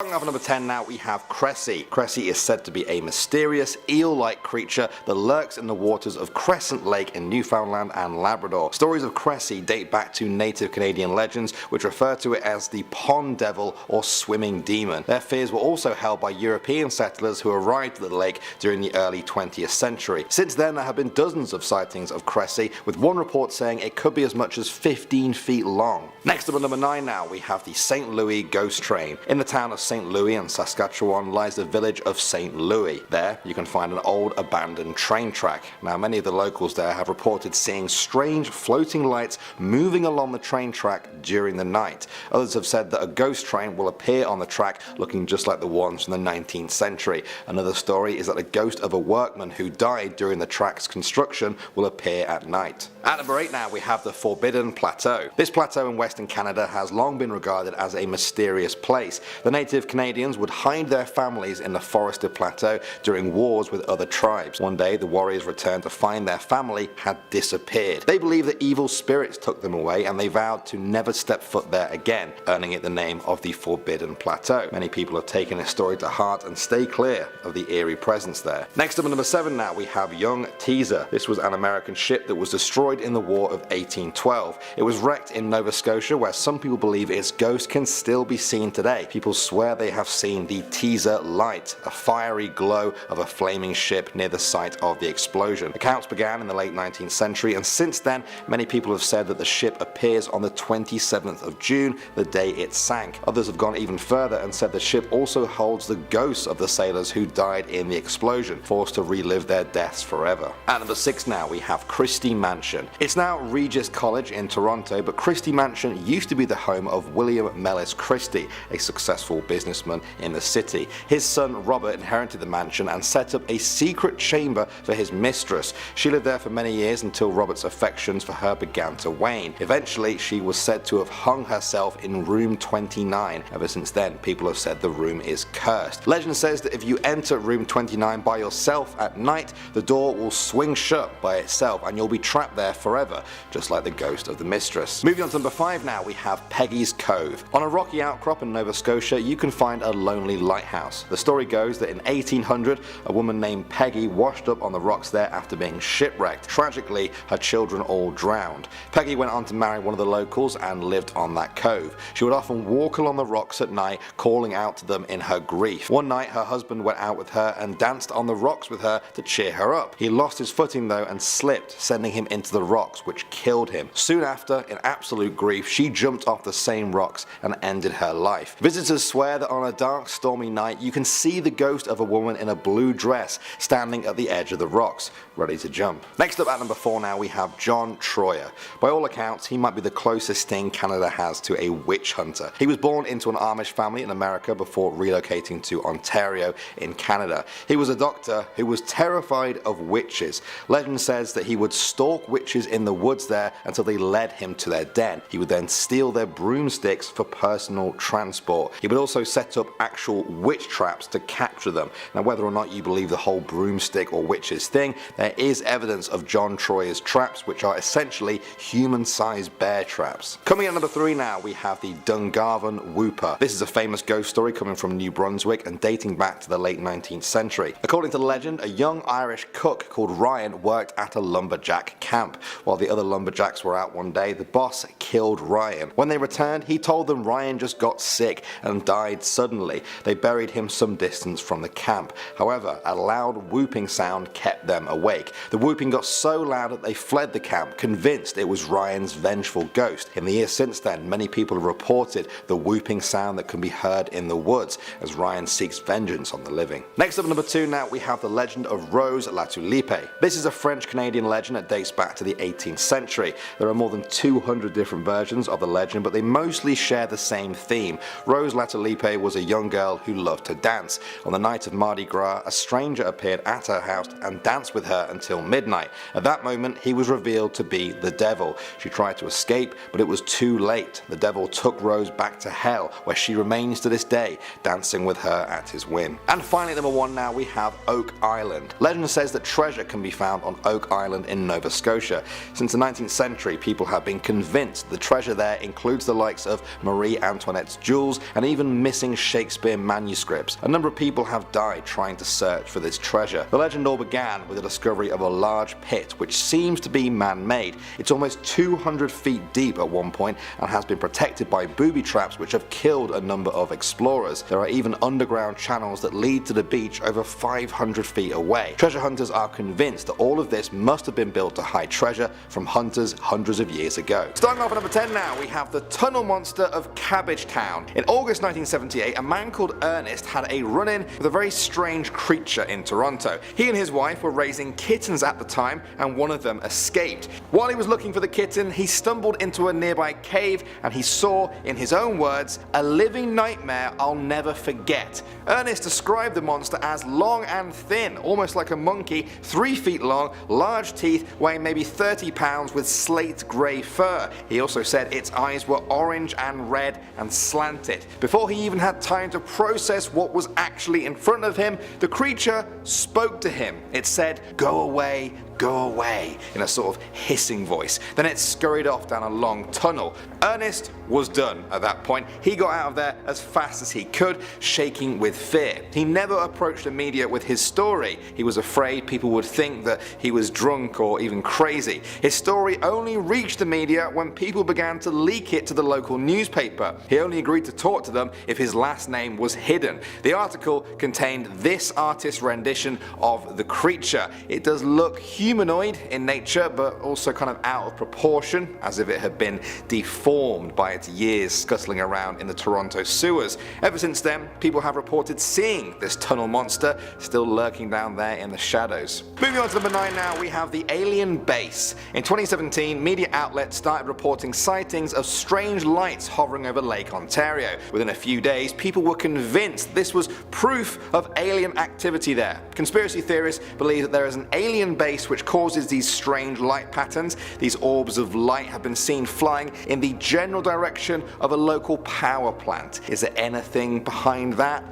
Starting off at number 10 now, we have Cressie. Cressie is said to be a mysterious, eel-like creature that lurks in the waters of Crescent Lake in Newfoundland and Labrador. Stories of Cressie date back to native Canadian legends, which refer to it as the pond devil or swimming demon. Their fears were also held by European settlers who arrived at the lake during the early 20th century. Since then, there have been dozens of sightings of Cressie, with one report saying it could be as much as 15 feet long. Next up at number 9 now, we have the St. Louis Ghost Train. In the town of St. Louis in Saskatchewan lies the village of St. Louis. There you can find an old abandoned train track. Now many of the locals there have reported seeing strange floating lights moving along the train track during the night. Others have said that a ghost train will appear on the track looking just like the ones from the 19th century. Another story is that the ghost of a workman who died during the track's construction will appear at night. At number 8 now, we have the Forbidden Plateau. This plateau in Western Canada has long been regarded as a mysterious place. The native Canadians would hide their families in the forested plateau during wars with other tribes. One day the warriors returned to find their family had disappeared. They believe that evil spirits took them away and they vowed to never step foot there again, earning it the name of the Forbidden Plateau. Many people have taken this story to heart and stay clear of the eerie presence there. Next up at number 7 now, we have young Teazer. This was an American ship that was destroyed in the War of 1812. It was wrecked in Nova Scotia, where some people believe its ghost can still be seen today. People swear they have seen the Teazer light, a fiery glow of a flaming ship near the site of the explosion. Accounts began in the late 19th century, and since then many people have said that the ship appears on the 27th of June, the day it sank. Others have gone even further and said the ship also holds the ghosts of the sailors who died in the explosion, forced to relive their deaths forever. At number 6 now, we have Christie Mansion. It's now Regis College in Toronto, but Christie Mansion used to be the home of William Mellis Christie, a successful businessman in the city. His son Robert inherited the mansion and set up a secret chamber for his mistress. She lived there for many years until Robert's affections for her began to wane. Eventually she was said to have hung herself in room 29. Ever since then, people have said the room is cursed. Legend says that if you enter room 29 by yourself at night, the door will swing shut by itself and you'll be trapped there forever, just like the ghost of the mistress. Moving on to number 5 now, we have Peggys Cove. On a rocky outcrop in Nova Scotia, you can find a lonely lighthouse. The story goes that in 1800, a woman named Peggy washed up on the rocks there after being shipwrecked. Tragically, her children all drowned. Peggy went on to marry one of the locals and lived on that cove. She would often walk along the rocks at night, calling out to them in her grief. One night, her husband went out with her and danced on the rocks with her to cheer her up. He lost his footing though and slipped, sending him into the rocks, which killed him. Soon after, in absolute grief, she jumped off the same rocks and ended her life. Visitors swear that on a dark, stormy night, you can see the ghost of a woman in a blue dress standing at the edge of the rocks, ready to jump. Next up at number 4 now, we have John Troyer. By all accounts, he might be the closest thing Canada has to a witch hunter. He was born into an Amish family in America before relocating to Ontario in Canada. He was a doctor who was terrified of witches. Legend says that he would stalk witches in the woods there until they led him to their den. He would then steal their broomsticks for personal transport. He would also set up actual witch traps to capture them. Now, whether or not you believe the whole broomstick or witches thing, there is evidence of John Troyer's traps, which are essentially human-sized bear traps. Coming at number 3 now, we have the Dungarvon Whooper. This is a famous ghost story coming from New Brunswick and dating back to the late 19th century. According to legend, a young Irish cook called Ryan worked at a lumberjack camp. While the other lumberjacks were out one day, the boss killed Ryan. When they returned, he told them Ryan just got sick and died suddenly. They buried him some distance from the camp. However, a loud whooping sound kept them awake. The whooping got so loud that they fled the camp, convinced it was Ryan's vengeful ghost. In the years since then, many people have reported the whooping sound that can be heard in the woods as Ryan seeks vengeance on the living. Next up at number 2 now, we have the legend of Rose Latulippe. This is a French-Canadian legend that dates back to the 18th century. There are more than 200 different versions of the legend, but they mostly share the same theme. Rose Latulippe was a young girl who loved to dance. On the night of Mardi Gras, a stranger appeared at her house and danced with her until midnight. At that moment, he was revealed to be the devil. She tried to escape, but it was too late. The devil took Rose back to hell, where she remains to this day, dancing with her at his whim. And finally, number 1 now, we have Oak Island. Legend says that treasure can be found on Oak Island in Nova Scotia. Since the 19th century, people have been convinced the treasure there includes the likes of Marie Antoinette's jewels and even missing Shakespeare manuscripts. A number of people have died trying to search for this treasure. The legend all began with the discovery of a large pit which seems to be man-made. It's almost 200 feet deep at one point and has been protected by booby traps which have killed a number of explorers. There are even underground channels that lead to the beach over 500 feet away. Treasure hunters are convinced that all of this must have been built to hide treasure from hunters hundreds of years ago. Starting off at number 10 now, we have the tunnel monster of CABBAGETOWN. In August 1978, a man called Ernest had a run-in with a very strange creature in Toronto. He and his wife were raising kittens at the time and one of them escaped. While he was looking for the kitten, he stumbled into a nearby cave and he saw, in his own words, a living nightmare I'll never forget. Ernest described the monster as long and thin, almost like a monkey, 3 feet long, large teeth, weighing maybe 30 pounds with slate grey fur. He also said its eyes were orange and red and slanted. Before he even had time to process what was actually in front of him, the creature spoke to him. It said, "Go away, go away," in a sort of hissing voice. Then it scurried off down a long tunnel. Ernest was done at that point. He got out of there as fast as he could, shaking with fear. He never approached the media with his story. He was afraid people would think that he was drunk or even crazy. His story only reached the media when people began to leak it to the local newspaper. He only agreed to talk to them if his last name was hidden. The article contained this artist's rendition of the creature. It does look humanoid in nature, but also kind of out of proportion, as if it had been deformed by its years scuttling around in the Toronto sewers. Ever since then, people have reported seeing this tunnel monster still lurking down there in the shadows. Moving on to number 9 now, we have the alien base. In 2017, media outlets started reporting sightings of strange lights hovering over Lake Ontario. Within a few days, people were convinced this was proof of alien activity there. Conspiracy theorists believe that there is an alien base which causes these strange light patterns. These orbs of light have been seen flying in the general direction of a local power plant. Is there anything behind that?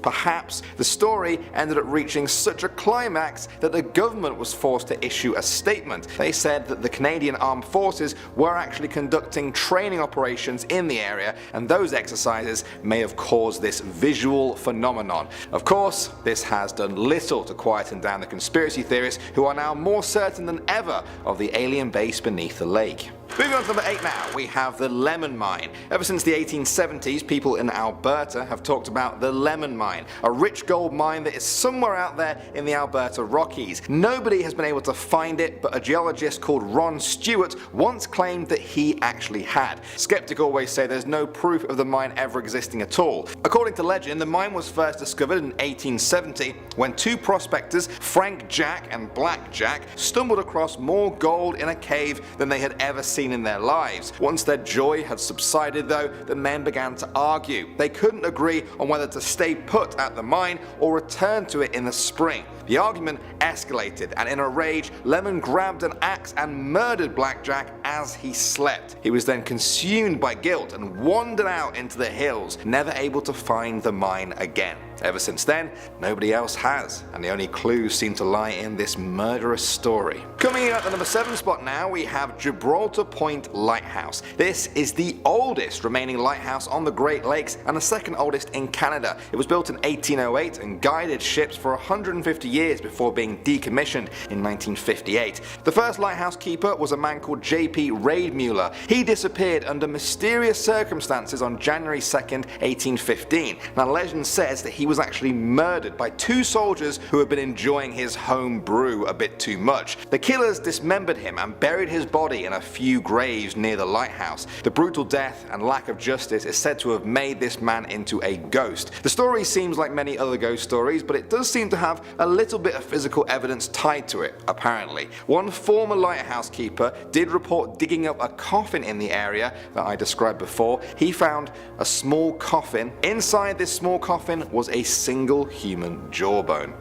Perhaps. The story ended up reaching such a climax that the government was forced to issue a statement. They said that the Canadian Armed Forces were actually conducting training operations in the area, and those exercises may have caused this visual phenomenon. Of course, this has done little to quieten down the conspiracy theorists, who are now more certain than ever of the alien base beneath the lake. Moving on to number 8 now, we have the Lemon Mine. Ever since the 1870s, people in Alberta have talked about the Lemon Mine, a rich gold mine that is somewhere out there in the Alberta Rockies. Nobody has been able to find it, but a geologist called Ron Stewart once claimed that he actually had. Skeptics always say there's no proof of the mine ever existing at all. According to legend, the mine was first discovered in 1870 when two prospectors, Frank Jack and Black Jack, stumbled across more gold in a cave than they had ever seen in their lives. Once their joy had subsided though, the men began to argue. They couldn't agree on whether to stay put at the mine or return to it in the spring. The argument escalated, and in a rage, Lemon grabbed an axe and murdered Blackjack as he slept. He was then consumed by guilt and wandered out into the hills, never able to find the mine again. Ever since then, nobody else has, and the only clues seem to lie in this murderous story. Coming in at the number 7 spot now, we have Gibraltar Point Lighthouse. This is the oldest remaining lighthouse on the Great Lakes and the second oldest in Canada. It was built in 1808 and guided ships for 150 years before being decommissioned in 1958. The first lighthouse keeper was a man called J.P. Raidmuller. He disappeared under mysterious circumstances on January 2nd, 1815. Now legend says that he was actually murdered by two soldiers who had been enjoying his home brew a bit too much. The killers dismembered him and buried his body in a few graves near the lighthouse. The brutal death and lack of justice is said to have made this man into a ghost. The story seems like many other ghost stories, but it does seem to have a little bit of physical evidence tied to it, apparently. One former lighthouse keeper did report digging up a coffin in the area that I described before. He found a small coffin. Inside this small coffin was a single human jawbone.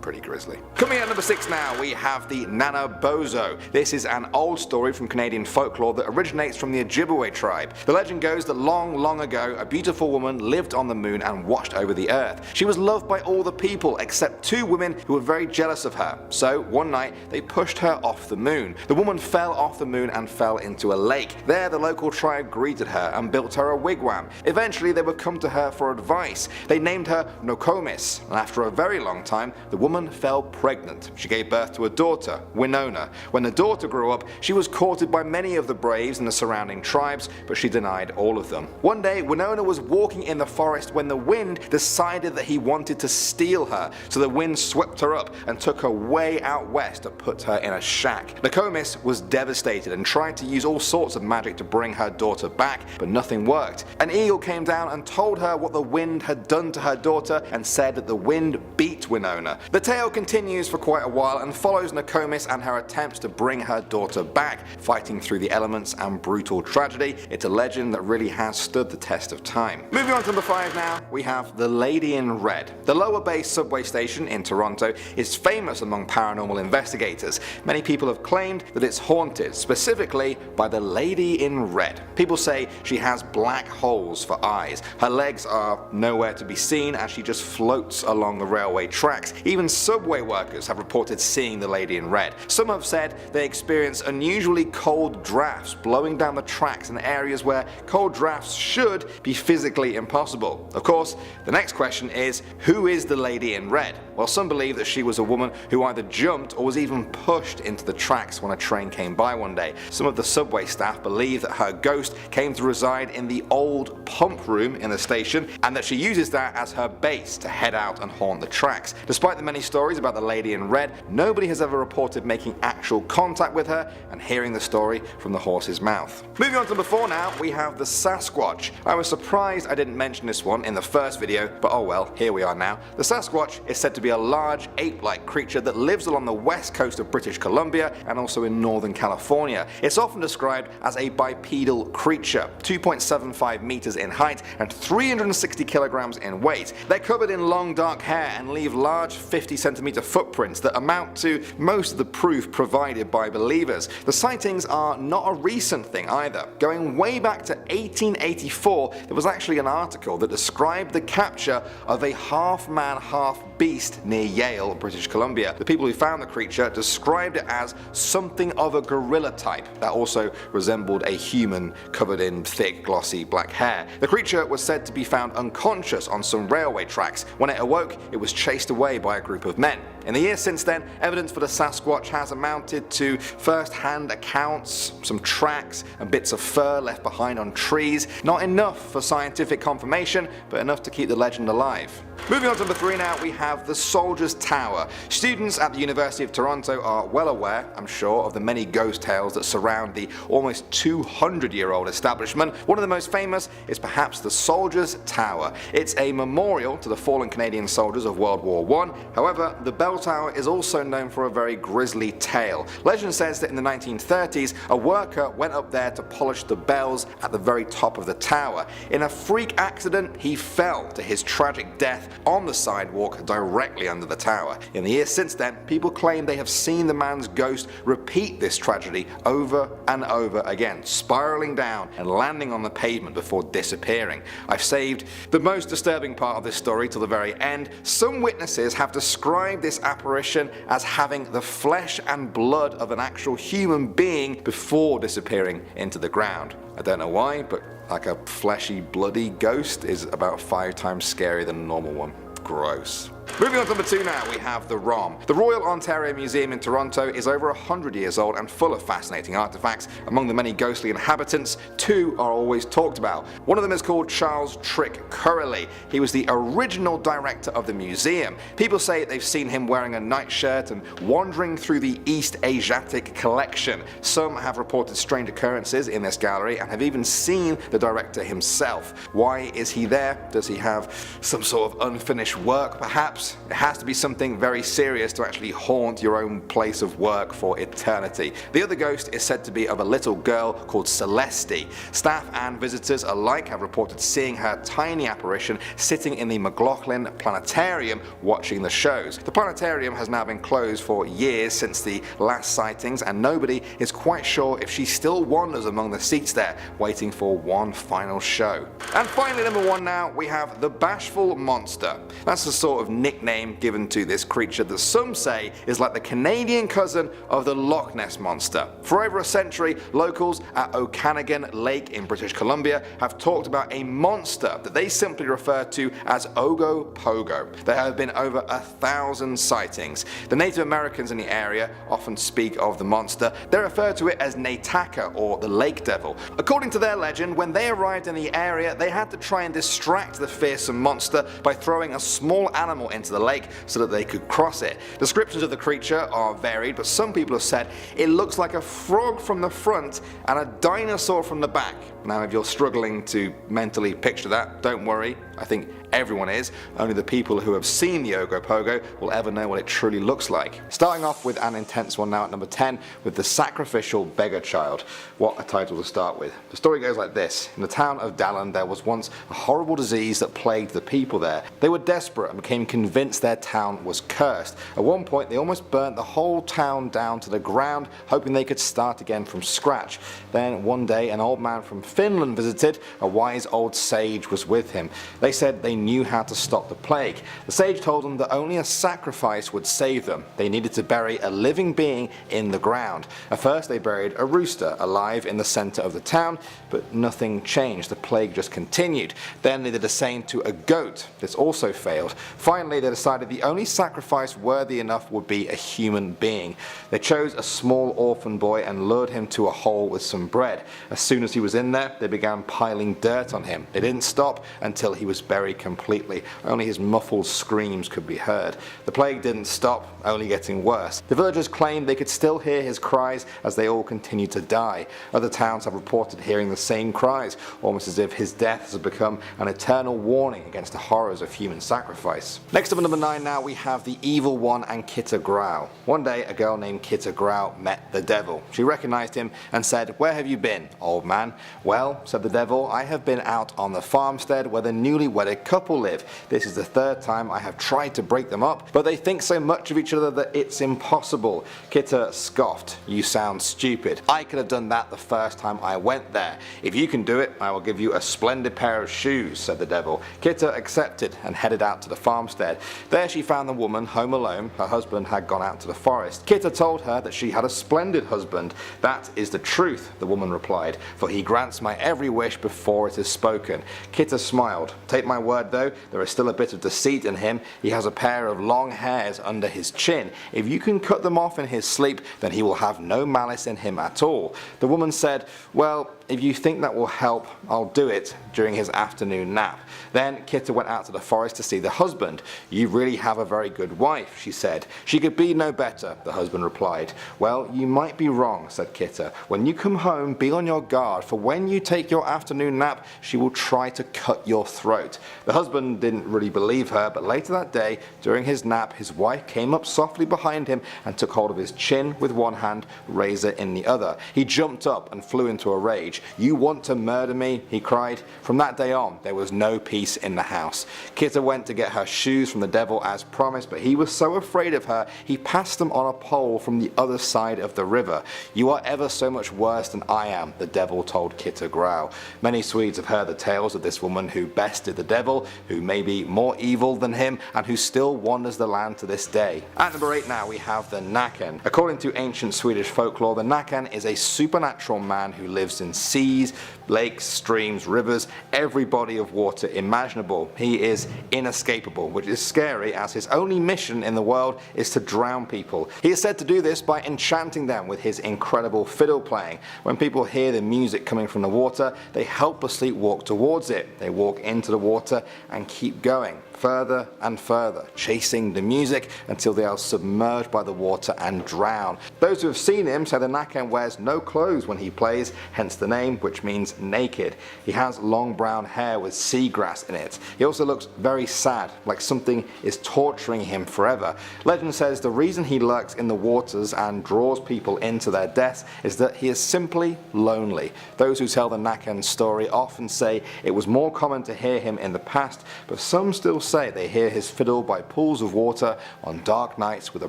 pretty grisly. Coming in at number 6 now, we have the NANABOZHO. This is an old story from Canadian folklore that originates from the Ojibwe tribe. The legend goes that long ago, a beautiful woman lived on the moon and watched over the earth. She was loved by all the people except 2 women who were very jealous of her. So one night they pushed her off the moon. The woman fell off the moon and fell into a lake. There the local tribe greeted her and built her a wigwam. Eventually they would come to her for advice. They named her Nokomis, and after a very long time the woman fell pregnant. She gave birth to a daughter, Winona. When the daughter grew up, she was courted by many of the braves and the surrounding tribes, but she denied all of them. One day Winona was walking in the forest when the wind decided that he wanted to steal her, so the wind swept her up and took her way out west to put her in a shack. Nokomis was devastated and tried to use all sorts of magic to bring her daughter back, but nothing worked. An eagle came down and told her what the wind had done to her daughter and said that the wind beat Winona. The tale continues for quite a while and follows Nokomis and her attempts to bring her daughter back, fighting through the elements and brutal tragedy. It's a legend that really has stood the test of time. Moving on to number 5 now, we have the Lady in Red. The Lower Bay subway station in Toronto is famous among paranormal investigators. Many people have claimed that it's haunted, specifically by the Lady in Red. People say she has black holes for eyes. Her legs are nowhere to be seen as she just floats along the railway tracks. Even subway workers have reported seeing the Lady in Red. Some have said they experience unusually cold drafts blowing down the tracks in areas where cold drafts should be physically impossible. Of course, the next question is, who is the Lady in Red? Well, some believe that she was a woman who either jumped or was even pushed into the tracks when a train came by one day. Some of the subway staff believe that her ghost came to reside in the old pump room in the station and that she uses that as her base to head out and haunt the tracks. Despite the many stories about the Lady in Red, nobody has ever reported making actual contact with her and hearing the story from the horse's mouth. Moving on to number 4 now, we have the Sasquatch. I was surprised I didn't mention this one in the first video, but oh well, here we are now. The Sasquatch is said to be a large ape-like creature that lives along the west coast of British Columbia and also in northern California. It's often described as a bipedal creature, 2.75 meters in height and 360 kilograms in weight. They're covered in long dark hair and leave large 50-centimeter footprints that amount to most of the proof provided by believers. The sightings are not a recent thing either. Going way back to 1884, there was actually an article that described the capture of a half-man, half-beast near Yale, British Columbia. The people who found the creature described it as something of a gorilla type that also resembled a human covered in thick, glossy black hair. The creature was said to be found unconscious on some railway tracks. When it awoke, it was chased away by a group of men. In the years since then, evidence for the Sasquatch has amounted to first-hand accounts, some tracks, and bits of fur left behind on trees. Not enough for scientific confirmation, but enough to keep the legend alive. Moving on to number 3 now, we have the Soldier's Tower. Students at the University of Toronto are well aware, I'm sure, of the many ghost tales that surround the almost 200-year-old establishment. One of the most famous is perhaps the Soldier's Tower. It's a memorial to the fallen Canadian soldiers of World War I. However, the bell tower is also known for a very grisly tale. Legend says that in the 1930s, a worker went up there to polish the bells at the very top of the tower. In a freak accident, he fell to his tragic death on the sidewalk directly under the tower. In the years since then, people claim they have seen the man's ghost repeat this tragedy over and over again, spiraling down and landing on the pavement before disappearing. I've saved the most disturbing part of this story till the very end. Some witnesses have described this apparition as having the flesh and blood of an actual human being before disappearing into the ground. I don't know why, but like a fleshy, bloody ghost is about 5 times scarier than a normal one. Gross. Moving on to number 2 now, we have the ROM. The Royal Ontario Museum in Toronto is over 100 years old and full of fascinating artifacts. Among the many ghostly inhabitants, 2 are always talked about. One of them is called Charles Trick Curley. He was the original director of the museum. People say they've seen him wearing a nightshirt and wandering through the East Asiatic collection. Some have reported strange occurrences in this gallery and have even seen the director himself. Why is he there? Does he have some sort of unfinished work perhaps? naps. It has to be something very serious to actually haunt your own place of work for eternity. The other ghost is said to be of a little girl called Celeste. Staff and visitors alike have reported seeing her tiny apparition sitting in the McLaughlin Planetarium watching the shows. The planetarium has now been closed for years since the last sightings, and nobody is quite sure if she still wanders among the seats there, waiting for one final show. And finally, number 1 now, we have the Bashful Monster. That's the sort of nickname given to this creature that some say is like the Canadian cousin of the Loch Ness Monster. For over a century, locals at Okanagan Lake in British Columbia have talked about a monster that they simply refer to as Ogopogo. There have been over 1,000 sightings. The Native Americans in the area often speak of the monster. They refer to it as Nataka, or the Lake Devil. According to their legend, when they arrived in the area, they had to try and distract the fearsome monster by throwing a small animal into the lake so that they could cross it. Descriptions of the creature are varied, but some people have said it looks like a frog from the front and a dinosaur from the back. Now, if you're struggling to mentally picture that, don't worry. I think everyone is. Only the people who have seen the Ogopogo will ever know what it truly looks like. Starting off with an intense one now at number 10 with the Sacrificial Beggar Child. What a title to start with. The story goes like this. In the town of Dallin there was once a horrible disease that plagued the people there. They were desperate and became convinced their town was cursed. At one point they almost burnt the whole town down to the ground, hoping they could start again from scratch. Then one day an old man from Finland visited. A wise old sage was with him. They said they knew how to stop the plague. The sage told them that only a sacrifice would save them. They needed to bury a living being in the ground. At first they buried a rooster alive in the center of the town, but nothing changed. The plague just continued. Then they did the same to a goat. This also failed. Finally they decided the only sacrifice worthy enough would be a human being. They chose a small orphan boy and lured him to a hole with some bread. As soon as he was in there, they began piling dirt on him. They didn't stop until he was buried completely. Only his muffled screams could be heard. The plague didn't stop, only getting worse. The villagers claimed they could still hear his cries as they all continued to die. Other towns have reported hearing the same cries, almost as if his death has become an eternal warning against the horrors of human sacrifice. Next up at number 9 now, we have the Evil One and Kitta Grau. One day a girl named Kitta Grau met the devil. She recognized him and said, "Where have you been, old man?" "Well," said the devil, "I have been out on the farmstead where the newly wedded couple live. This is the 3rd time I have tried to break them up, but they think so much of each other that it's impossible." Kitta scoffed. "You sound stupid. I could have done that the first time I went there. If you can do it, I will give you a splendid pair of shoes," said the devil. Kitta accepted and headed out to the farmstead. There she found the woman home alone. Her husband had gone out to the forest. Kitta told her that she had a splendid husband. "That is the truth," the woman replied, "for he grants my every wish before it is spoken." Kitta smiled. "Take my word though, there is still a bit of deceit in him. He has a pair of long hairs under his chin. If you can cut them off in his sleep, then he will have no malice in him at all." The woman said, "Well, if you think that will help, I'll do it during his afternoon nap." Then Kitta went out to the forest to see the husband. "You really have a very good wife," she said. "She could be no better," the husband replied. "Well, you might be wrong," said Kitta. "When you come home, be on your guard, for when you take your afternoon nap, she will try to cut your throat." The husband didn't really believe her, but later that day, during his nap, his wife came up softly behind him and took hold of his chin with one hand, razor in the other. He jumped up and flew into a rage. "You want to murder me?" he cried. From that day on, there was no peace in the house. Kitta went to get her shoes from the devil as promised, but he was so afraid of her, he passed them on a pole from the other side of the river. "You are ever so much worse than I am," the devil told Kitta Grau. Many Swedes have heard the tales of this woman who bested the devil, who may be more evil than him, and who still wanders the land to this day. At number 8 now, we have the Nacken. According to ancient Swedish folklore, the Nacken is a supernatural man who lives in seas, lakes, streams, rivers, every body of water imaginable. He is inescapable, which is scary as his only mission in the world is to drown people. He is said to do this by enchanting them with his incredible fiddle playing. When people hear the music coming from the water, they helplessly walk towards it. They walk into the water and keep going. further and further, chasing the music until they are submerged by the water and drown. Those who have seen him say the Nacken wears no clothes when he plays, hence the name, which means naked. He has long brown hair with seagrass in it. He also looks very sad, like something is torturing him forever. Legend says the reason he lurks in the waters and draws people into their deaths is that he is simply lonely. Those who tell the Nacken story often say it was more common to hear him in the past, but some still say they hear his fiddle by pools of water on dark nights with a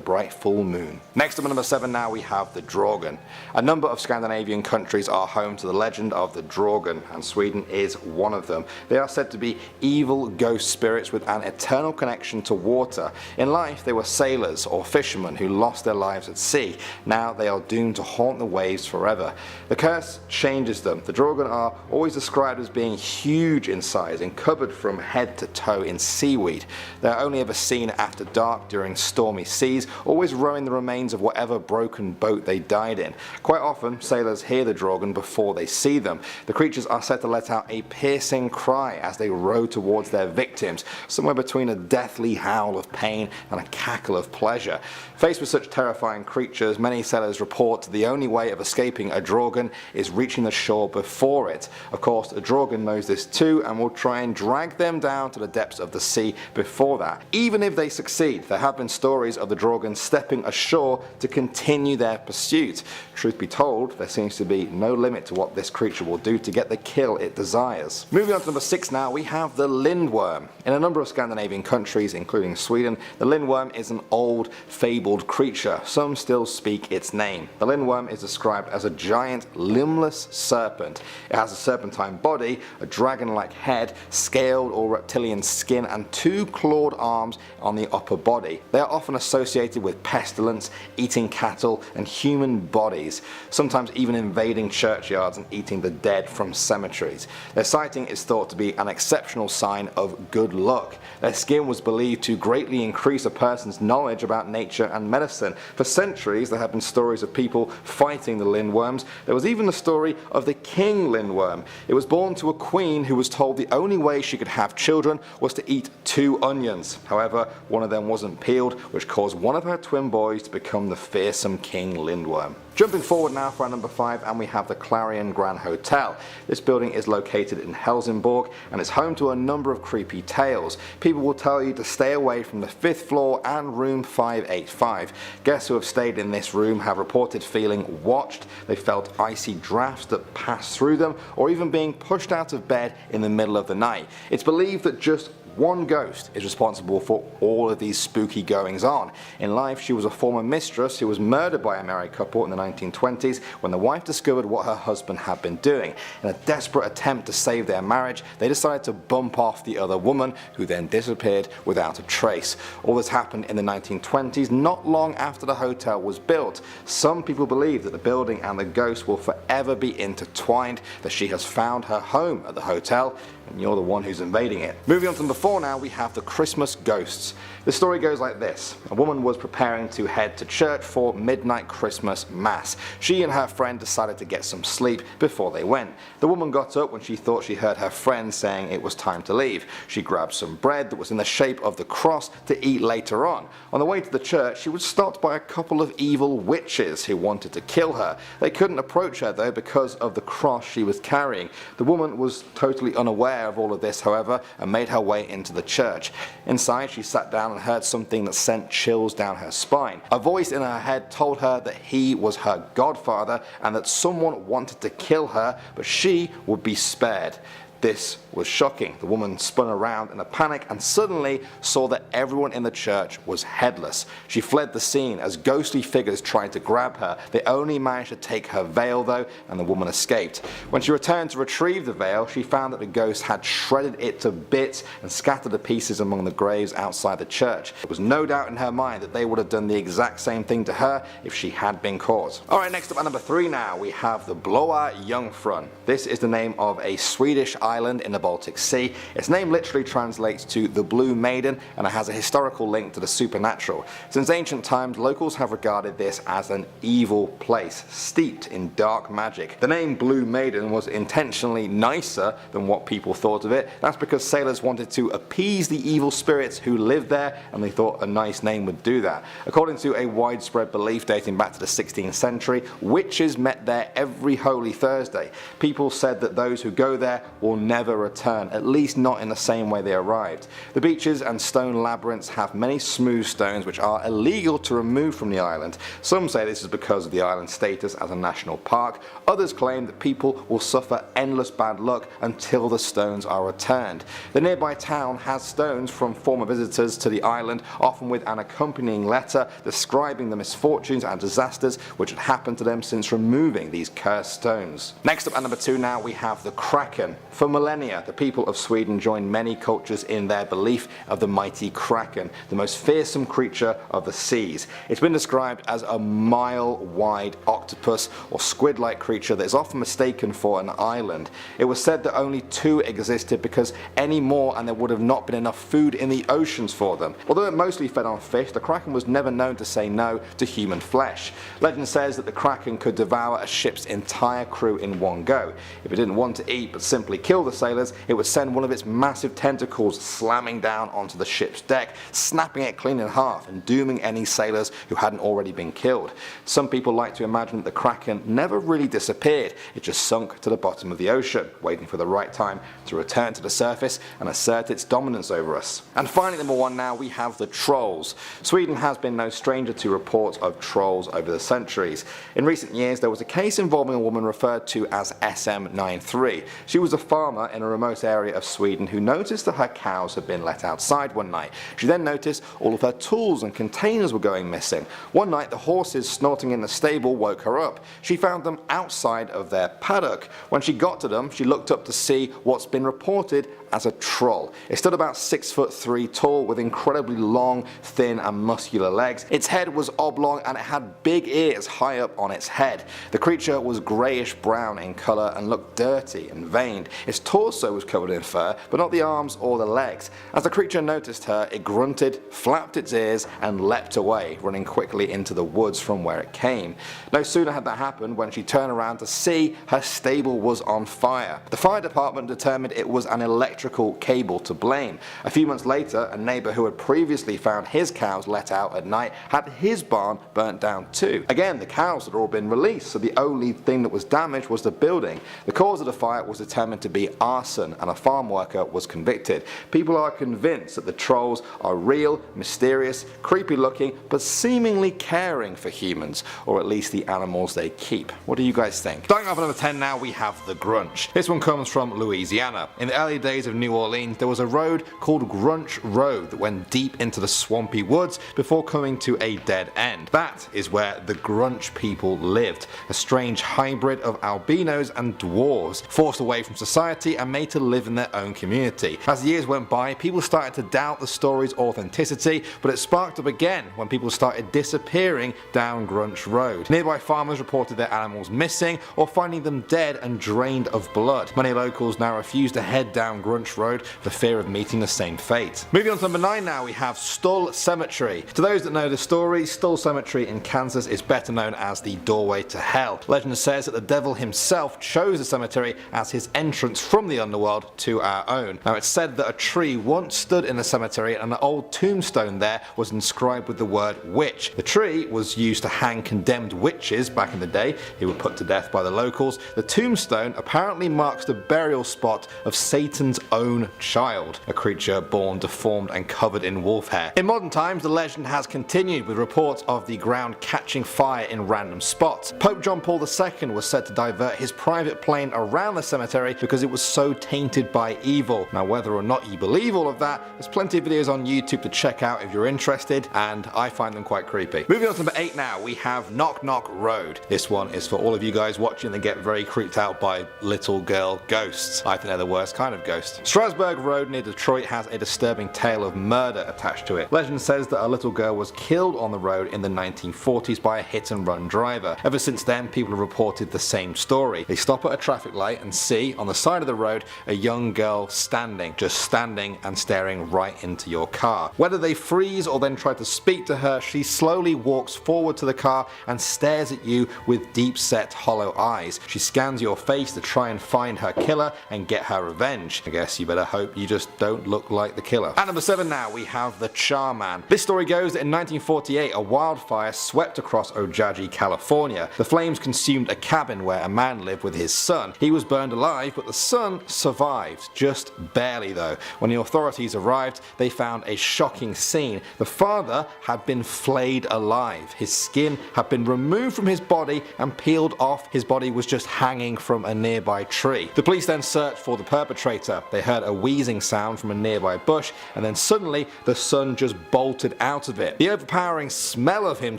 bright full moon. Next up at number 7 now we have the Draugen. A number of Scandinavian countries are home to the legend of the Draugen, and Sweden is one of them. They are said to be evil ghost spirits with an eternal connection to water. In life they were sailors or fishermen who lost their lives at sea. Now they are doomed to haunt the waves forever. The curse changes them. The Draugen are always described as being huge in size and covered from head to toe in seaweed. They are only ever seen after dark during stormy seas, always rowing the remains of whatever broken boat they died in. Quite often sailors hear the Draugen before they see them. The creatures are said to let out a piercing cry as they row towards their victims, somewhere between a deathly howl of pain and a cackle of pleasure. Faced with such terrifying creatures, many sailors report the only way of escaping a Draugen is reaching the shore before it. Of course, a Draugen knows this too and will try and drag them down to the depths of the sea before that. Even if they succeed, there have been stories of the Draugen stepping ashore to continue their pursuit. Truth be told, there seems to be no limit to what this creature will do to get the kill it desires. Moving on to number 6 now, we have the Lindworm. In a number of Scandinavian countries, including Sweden, the Lindworm is an old, fabled creature. Some still speak its name. The Lindworm is described as a giant, limbless serpent. It has a serpentine body, a dragon-like head, scaled or reptilian skin, and 2 clawed arms on the upper body. They are often associated with pestilence, eating cattle, and human bodies, sometimes even invading churchyards and eating the dead from cemeteries. Their sighting is thought to be an exceptional sign of good luck. Their skin was believed to greatly increase a person's knowledge about nature and medicine. For centuries there have been stories of people fighting the Lindworms. There was even the story of the King Lindworm. It was born to a queen who was told the only way she could have children was to eat 2 onions. However, one of them wasn't peeled, which caused one of her twin boys to become the fearsome King Lindworm. Jumping forward now for our number 5, and we have the Clarion Grand Hotel. This building is located in Helsingborg and it's home to a number of creepy tales. People will tell you to stay away from the 5th floor and room 585. Guests who have stayed in this room have reported feeling watched, they felt icy drafts that passed through them, or even being pushed out of bed in the middle of the night. It's believed that just one ghost is responsible for all of these spooky goings on. In life, she was a former mistress who was murdered by a married couple in the 1920s when the wife discovered what her husband had been doing. In a desperate attempt to save their marriage, they decided to bump off the other woman, who then disappeared without a trace. All this happened in the 1920s, not long after the hotel was built. Some people believe that the building and the ghost will forever be intertwined, that she has found her home at the hotel, and you're the one who's invading it. Moving on to number 4 now, we have the Christmas ghosts. The story goes like this. A woman was preparing to head to church for midnight Christmas mass. She and her friend decided to get some sleep before they went. The woman got up when she thought she heard her friend saying it was time to leave. She grabbed some bread that was in the shape of the cross to eat later on. On the way to the church, she was stopped by a couple of evil witches who wanted to kill her. They couldn't approach her though because of the cross she was carrying. The woman was totally unaware of all of this, however, and made her way into the church. Inside, she sat down and heard something that sent chills down her spine. A voice in her head told her that he was her godfather and that someone wanted to kill her, but she would be spared. This was shocking. The woman spun around in a panic and suddenly saw that everyone in the church was headless. She fled the scene as ghostly figures tried to grab her. They only managed to take her veil though, and the woman escaped. When she returned to retrieve the veil, she found that the ghost had shredded it to bits and scattered the pieces among the graves outside the church. There was no doubt in her mind that they would have done the exact same thing to her if she had been caught. Alright, next up at number 3 now, we have the Blå Jungfrun. This is the name of a Swedish island island in the Baltic Sea. Its name literally translates to the Blue Maiden, and it has a historical link to the supernatural. Since ancient times, locals have regarded this as an evil place, steeped in dark magic. The name Blue Maiden was intentionally nicer than what people thought of it. That's because sailors wanted to appease the evil spirits who lived there, and they thought a nice name would do that. According to a widespread belief dating back to the 16th century, witches met there every Holy Thursday. People said that those who go there will never return, at least not in the same way they arrived. The beaches and stone labyrinths have many smooth stones which are illegal to remove from the island. Some say this is because of the island's status as a national park. Others claim that people will suffer endless bad luck until the stones are returned. The nearby town has stones from former visitors to the island, often with an accompanying letter describing the misfortunes and disasters which had happened to them since removing these cursed stones. Next up at number 2 now we have the Kraken. For millennia, the people of Sweden joined many cultures in their belief of the mighty Kraken, the most fearsome creature of the seas. It's been described as a mile-wide octopus or squid-like creature that is often mistaken for an island. It was said that only 2 existed because any more and there would have not been enough food in the oceans for them. Although it mostly fed on fish, the Kraken was never known to say no to human flesh. Legend says that the Kraken could devour a ship's entire crew in one go. If it didn't want to eat but simply kill the sailors, it would send one of its massive tentacles slamming down onto the ship's deck, snapping it clean in half and dooming any sailors who hadn't already been killed. Some people like to imagine that the Kraken never really disappeared, it just sunk to the bottom of the ocean, waiting for the right time to return to the surface and assert its dominance over us. And finally, number 1 now, we have the trolls. Sweden has been no stranger to reports of trolls over the centuries. In recent years there was a case involving a woman referred to as SM93. She was a farmer in a remote area of Sweden who noticed that her cows had been let outside one night. She then noticed all of her tools and containers were going missing. One night the horses snorting in the stable woke her up. She found them outside of their paddock. When she got to them, she looked up to see what's been reported as a troll. It stood about 6'3" tall with incredibly long, thin and muscular legs. Its head was oblong and it had big ears high up on its head. The creature was greyish brown in colour and looked dirty and veined. Its torso was covered in fur, but not the arms or the legs. As the creature noticed her, it grunted, flapped its ears and leapt away, running quickly into the woods from where it came. No sooner had that happened when she turned around to see her stable was on fire. The fire department determined it was an electrical cable to blame. A few months later, a neighbour who had previously found his cows let out at night had his barn burnt down too. Again, the cows had all been released, so the only thing that was damaged was the building. The cause of the fire was determined to be arson and a farm worker was convicted. People are convinced that the trolls are real, mysterious, creepy looking, but seemingly caring for humans, or at least the animals they keep. What do you guys think? Starting off at number 10 now, we have the Grunch. This one comes from Louisiana. In the early days of New Orleans, there was a road called Grunch Road that went deep into the swampy woods before coming to a dead end. That is where the Grunch people lived, a strange hybrid of albinos and dwarves, forced away from society and made to live in their own community. As the years went by, people started to doubt the story's authenticity, but it sparked up again when people started disappearing down Grunch Road. Nearby farmers reported their animals missing or finding them dead and drained of blood. Many locals now refuse to head down Grunch Road for fear of meeting the same fate. Moving on to number 9 now, we have Stull Cemetery. To those that know the story, Stull Cemetery in Kansas is better known as the doorway to hell. Legend says that the devil himself chose the cemetery as his entrance from the underworld to our own. Now it's said that a tree once stood in the cemetery and an old tombstone there was inscribed with the word witch. The tree was used to hang condemned witches back in the day who were put to death by the locals. The tombstone apparently marks the burial spot of Satan's own child, a creature born deformed and covered in wolf hair. In modern times, the legend has continued with reports of the ground catching fire in random spots. Pope John Paul II was said to divert his private plane around the cemetery because it was so tainted by evil. Now whether or not you believe all of that, there's plenty of videos on YouTube to check out if you're interested, and I find them quite creepy. Moving on to number 8 now, we have Knock Knock Road. This one is for all of you guys watching that get very creeped out by little girl ghosts. I think they're the worst kind of ghosts. Strasburg Road near Detroit has a disturbing tale of murder attached to it. Legend says that a little girl was killed on the road in the 1940s by a hit-and-run driver. Ever since then, people have reported the same story. They stop at a traffic light and see, on the side of the road, a young girl standing, just standing and staring right into your car. Whether they freeze or then try to speak to her, she slowly walks forward to the car and stares at you with deep-set hollow eyes. She scans your face to try and find her killer and get her revenge. I guess you better hope you just don't look like the killer. At number 7 now, we have the Char-Man. This story goes that in 1948 a wildfire swept across Ojai, California. The flames consumed a cabin where a man lived with his son. He was burned alive, but the son survived, just barely though. When the authorities arrived, they found a shocking scene. The father had been flayed alive. His skin had been removed from his body and peeled off. His body was just hanging from a nearby tree. The police then searched for the perpetrator. They heard a wheezing sound from a nearby bush, and then suddenly the son just bolted out of it. The overpowering smell of him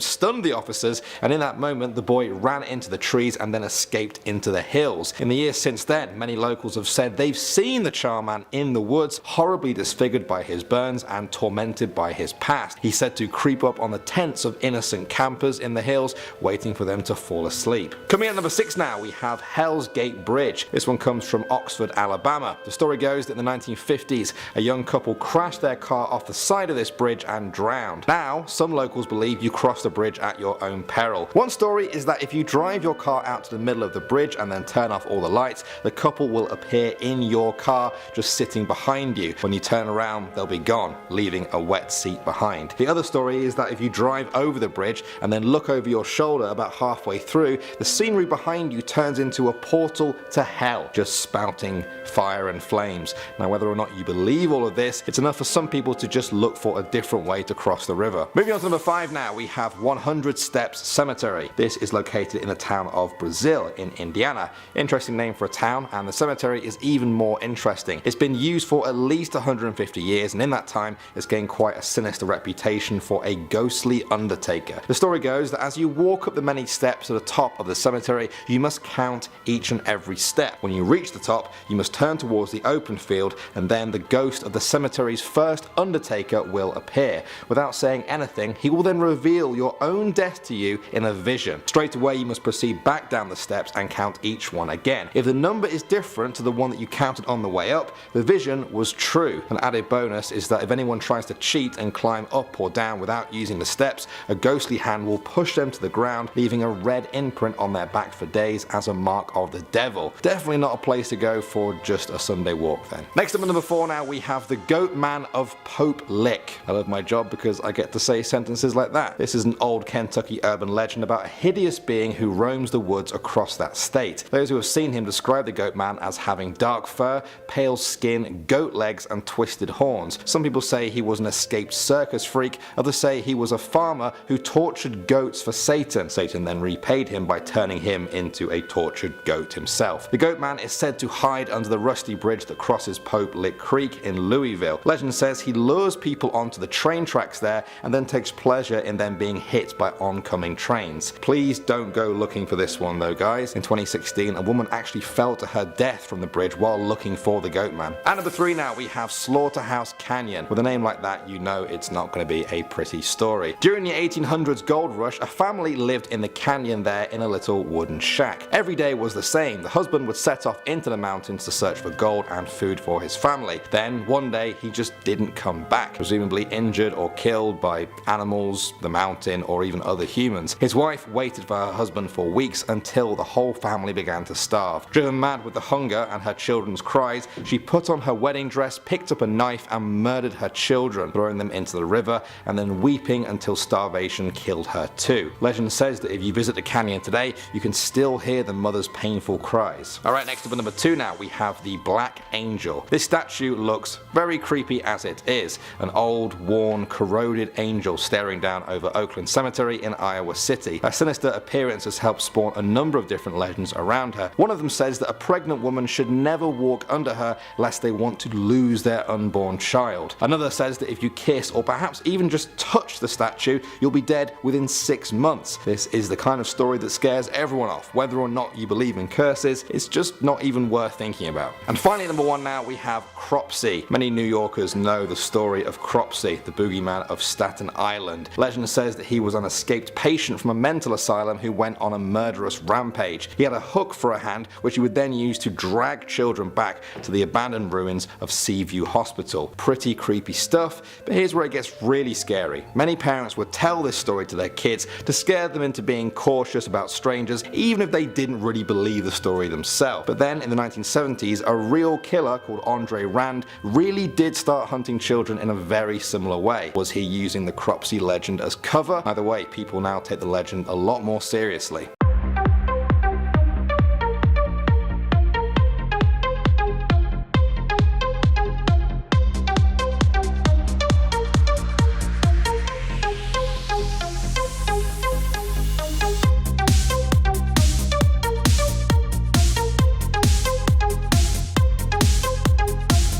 stunned the officers, and in that moment the boy ran into the trees and then escaped into the hills. In the years since then, many locals have said they've seen the Char-Man in the woods, horribly disfigured by his burns and tormented by his past. He's said to creep up on the tents of innocent campers in the hills, waiting for them to fall asleep. Coming at number 6 now, we have Hell's Gate Bridge. This one comes from Oxford, Alabama. The story goes that in the 1950s, a young couple crashed their car off the side of this bridge and drowned. Now, some locals believe you cross the bridge at your own peril. One story is that if you drive your car out to the middle of the bridge and then turn off all the lights, the couple will appear in your car just sitting behind you. When you turn around, they'll be gone, leaving a wet seat behind. The other story is that if you drive over the bridge and then look over your shoulder about halfway through, the scenery behind you turns into a portal to hell, just spouting fire and flames. Now, whether or not you believe all of this, it's enough for some people to just look for a different way to cross the river. Moving on to number 5 now, we have 100 Steps Cemetery. This is located in the town of Brazil in Indiana. Interesting name for a town, and the cemetery is even more interesting. It's been used for at least 150 years, and in that time it's gained quite a sinister reputation for a ghostly undertaker. The story goes that as you walk up the many steps to the top of the cemetery, you must count each and every step. When you reach the top, you must turn towards the open field, and then the ghost of the cemetery's first undertaker will appear. Without saying anything, he will then reveal your own death to you in a vision. Straight away you must proceed back down the steps and count each one again. If the number is different to the one that you counted on the way up, the vision was true. An added bonus is that if anyone tries to cheat and climb up or down without using the steps, a ghostly hand will push them to the ground, leaving a red imprint on their back for days as a mark of the devil. Definitely not a place to go for just a Sunday walk then. Next up at number 4 now, we have the Goat Man of Pope Lick. I love my job because I get to say sentences like that. This is an old Kentucky urban legend about a hideous being who roams the woods across that state. Those who have seen him describe the Goat Man as having dark fur, pale skin, goat legs and twisted horns. Some people say he was an escaped circus freak, others say he was a farmer who tortured goats for Satan. Satan then repaid him by turning him into a tortured goat himself. The Goat Man is said to hide under the rusty bridge that crosses Pope Lick Creek in Louisville. Legend says he lures people onto the train tracks there and then takes pleasure in them being hit by oncoming trains. Please don't go looking for this one though, guys. In 2016, a woman actually fell to her death from the bridge while looking for the Goat Man. At number 3 now, we have Slaughterhouse Canyon. With a name like that, you know it's not going to be a pretty story. During the 1800s gold rush, a family lived in the canyon there in a little wooden shack. Every day was the same. The husband would set off into the mountains to search for gold and food for his family. Then one day he just didn't come back, presumably injured or killed by animals, the mountain, or even other humans. His wife waited for her husband for weeks until the whole family began to starve. Driven mad with the hunger and her children's cries, she put on her wedding dress, picked up a knife and murdered her children, throwing them into the river and then weeping until starvation killed her too. Legend says that if you visit the canyon today, you can still hear the mother's painful cries. Alright, next up at number 2 now, we have the Black Angel. This statue looks very creepy as it is. An old, worn, corroded angel staring down over Oakland Cemetery in Iowa City. Her sinister appearance has helped spawn a number of different legends around her. One of them says that a pregnant woman should never walk under her lest they want to lose their unborn child. Another says that if you kiss or perhaps even just touch the statue, you'll be dead within 6 months. This is the kind of story that scares everyone off. Whether or not you believe in curses, it's just not even worth thinking about. And finally, number 1 now, we have Cropsey. Many New Yorkers know the story of Cropsey, the boogeyman of Staten Island. Legend says that he was an escaped patient from a mental asylum who went on a murderous rampage. He had a hook for a hand, which he would then use to drag children back to the abandoned ruins of Seaview Hospital. Pretty creepy stuff, but here's where it gets really scary. Many parents would tell this story to their kids to scare them into being cautious about strangers, even if they didn't really believe the story themselves. But then in the 1970s, a real killer called Andre Rand really did start hunting children in a very similar way. Was he using the Cropsey legend as cover? Either way, people now take the legend a lot more seriously.